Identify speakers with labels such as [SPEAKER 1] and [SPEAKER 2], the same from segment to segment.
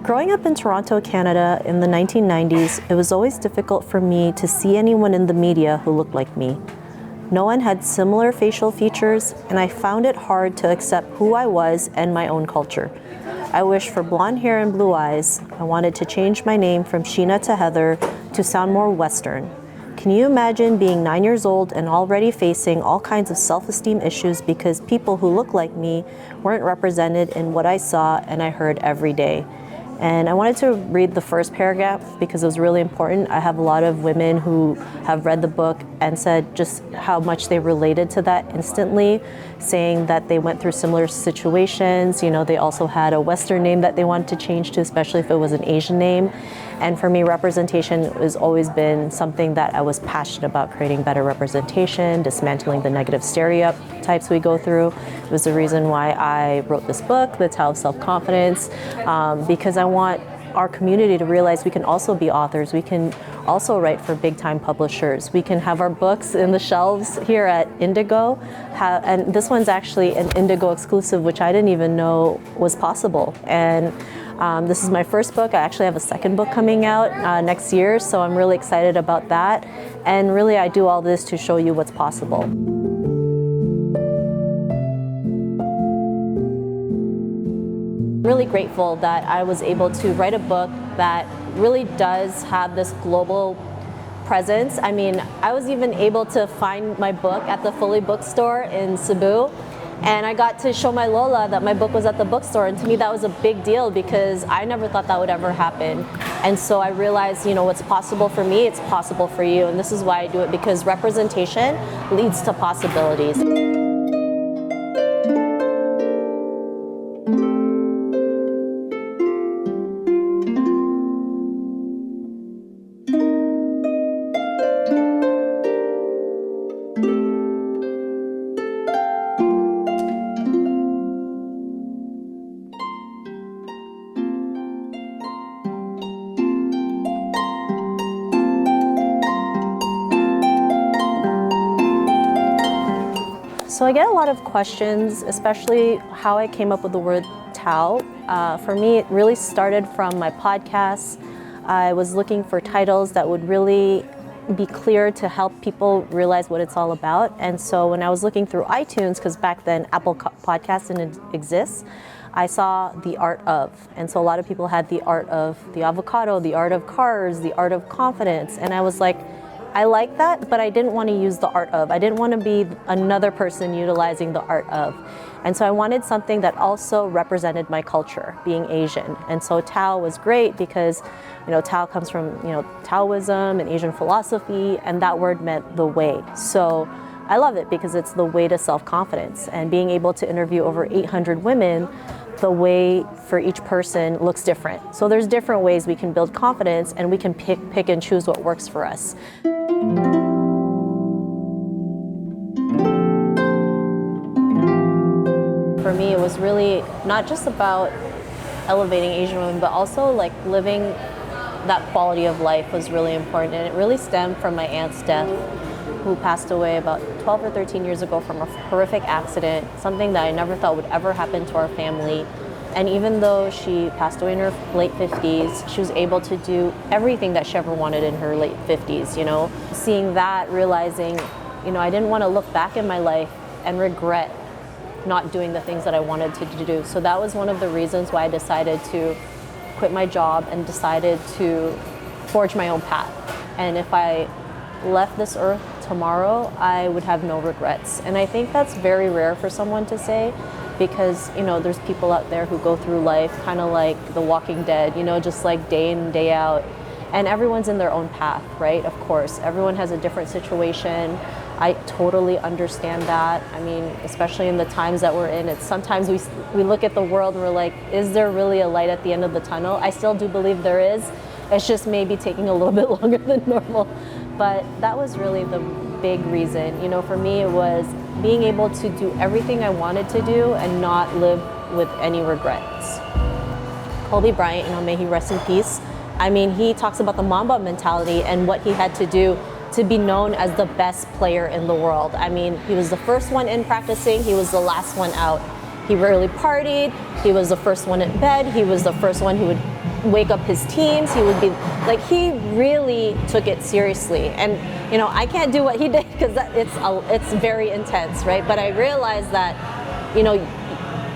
[SPEAKER 1] Growing up in Toronto, Canada in the 1990s, it was always difficult for me to see anyone in the media who looked like me. No one had similar facial features, and I found it hard to accept who I was and my own culture. I wished for blonde hair and blue eyes. I wanted to change my name from Sheena to Heather to sound more Western. Can you imagine being 9 years old and already facing all kinds of self-esteem issues because people who look like me weren't represented in what I saw and I heard every day? And I wanted to read the first paragraph because it was really important. I have a lot of women who have read the book and said just how much they related to that instantly, saying that they went through similar situations. You know, they also had a Western name that they wanted to change to, especially if it was an Asian name. And for me, representation has always been something that I was passionate about, creating better representation, dismantling the negative stereotypes we go through. It was the reason why I wrote this book, The Tao of Self Confidence, because I want our community to realize we can also be authors. We can also write for big time publishers. We can have our books in the shelves here at Indigo. And this one's actually an Indigo exclusive, which I didn't even know was possible. And this is my first book. I actually have a second book coming out next year, so I'm really excited about that. And really, I do all this to show you what's possible. Really grateful that I was able to write a book that really does have this global presence. I mean, I was even able to find my book at the Fully bookstore in Cebu. And I got to show my Lola that my book was at the bookstore, and to me that was a big deal because I never thought that would ever happen. And so I realized, you know, what's possible for me, it's possible for you, and this is why I do it, because representation leads to possibilities. So I get a lot of questions, especially how I came up with the word Tao. For me, it really started from my podcasts. I was looking for titles that would really be clear to help people realize what it's all about. And so when I was looking through iTunes, because back then Apple Podcasts didn't exist, I saw The Art Of. And so a lot of people had The Art of the Avocado, The Art of Cars, The Art of Confidence. And I was like, I like that, but I didn't want to use the art of. I didn't want to be another person utilizing the art of. And so I wanted something that also represented my culture, being Asian. And so Tao was great because, you know, Tao comes from, you know, Taoism and Asian philosophy, and that word meant the way. So I love it because it's the way to self-confidence. And being able to interview over 800 women, the way for each person looks different. So there's different ways we can build confidence, and we can pick and choose what works for us. For me, it was really not just about elevating Asian women, but also like living that quality of life was really important. And it really stemmed from my aunt's death, who passed away about 12 or 13 years ago from a horrific accident, something that I never thought would ever happen to our family. And even though she passed away in her late 50s, she was able to do everything that she ever wanted in her late 50s, you know. Seeing that, realizing, you know, I didn't want to look back in my life and regret not doing the things that I wanted to do. So that was one of the reasons why I decided to quit my job and decided to forge my own path. And if I left this earth tomorrow, I would have no regrets. And I think that's very rare for someone to say, because, you know, there's people out there who go through life kind of like The Walking Dead, you know, just like day in and day out. And everyone's in their own path, right? Of course, everyone has a different situation. I totally understand that. I mean, especially in the times that we're in, it's sometimes we look at the world and we're like, is there really a light at the end of the tunnel? I still do believe there is. It's just maybe taking a little bit longer than normal. But that was really the big reason. You know, for me, it was being able to do everything I wanted to do and not live with any regrets. Kobe Bryant, you know, may he rest in peace. I mean, he talks about the Mamba mentality and what he had to do to be known as the best player in the world. I mean, he was the first one in practicing, he was the last one out. He rarely partied, he was the first one in bed, he was the first one who would wake up his teams. He would be like, he really took it seriously. And you know, I can't do what he did because it's very intense, right? But I realized that, you know,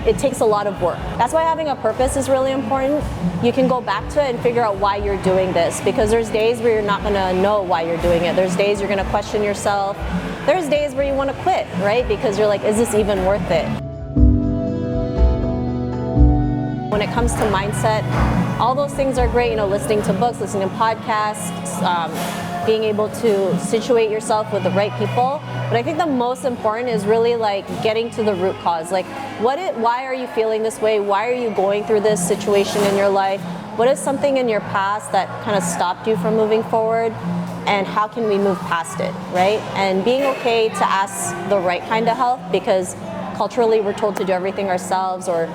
[SPEAKER 1] it takes a lot of work. That's why having a purpose is really important. You can go back to it and figure out why you're doing this, because there's days where you're not gonna know why you're doing it. There's days you're gonna question yourself. There's days where you wanna quit, right? Because you're like, is this even worth it? When it comes to mindset, all those things are great, you know, listening to books, listening to podcasts, being able to situate yourself with the right people. But I think the most important is really like getting to the root cause. Like, why are you feeling this way? Why are you going through this situation in your life? What is something in your past that kind of stopped you from moving forward? And how can we move past it, right? And being okay to ask the right kind of help, because culturally we're told to do everything ourselves, or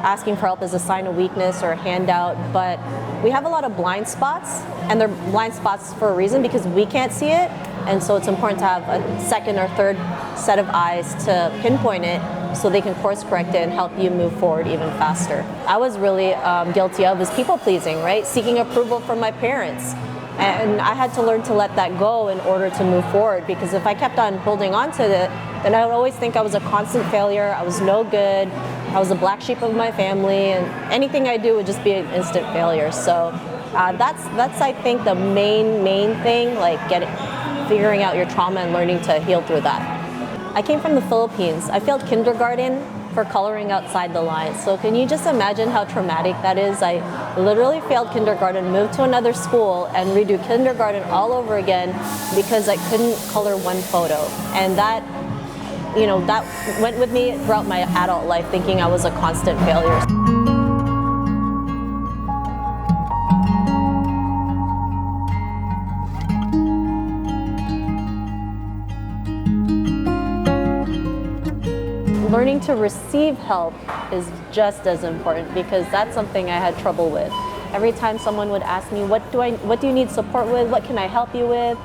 [SPEAKER 1] asking for help is a sign of weakness or a handout, but we have a lot of blind spots, and they're blind spots for a reason, because we can't see it. And so it's important to have a second or third set of eyes to pinpoint it so they can course correct it and help you move forward even faster. I was really guilty of is people pleasing, right? Seeking approval from my parents. And I had to learn to let that go in order to move forward, because if I kept on holding on to it, then I would always think I was a constant failure, I was no good, I was the black sheep of my family, and anything I do would just be an instant failure. So that's I think the main thing, like figuring out your trauma and learning to heal through that. I came from the Philippines. I failed kindergarten for coloring outside the lines. So can you just imagine how traumatic that is? I literally failed kindergarten, moved to another school, and redo kindergarten all over again because I couldn't color one photo. And that, you know, that went with me throughout my adult life, thinking I was a constant failure. Learning to receive help is just as important, because that's something I had trouble with. Every time someone would ask me, what do you need support with? What can I help you with?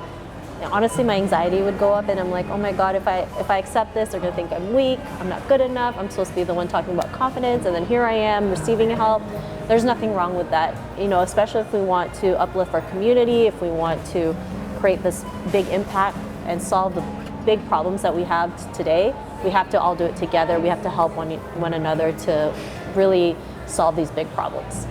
[SPEAKER 1] Honestly, my anxiety would go up, and I'm like, oh my God, if I accept this, they're gonna think I'm weak, I'm not good enough, I'm supposed to be the one talking about confidence, and then here I am receiving help. There's nothing wrong with that, you know, especially if we want to uplift our community, if we want to create this big impact and solve the big problems that we have today. We have to all do it together. We have to help one another to really solve these big problems.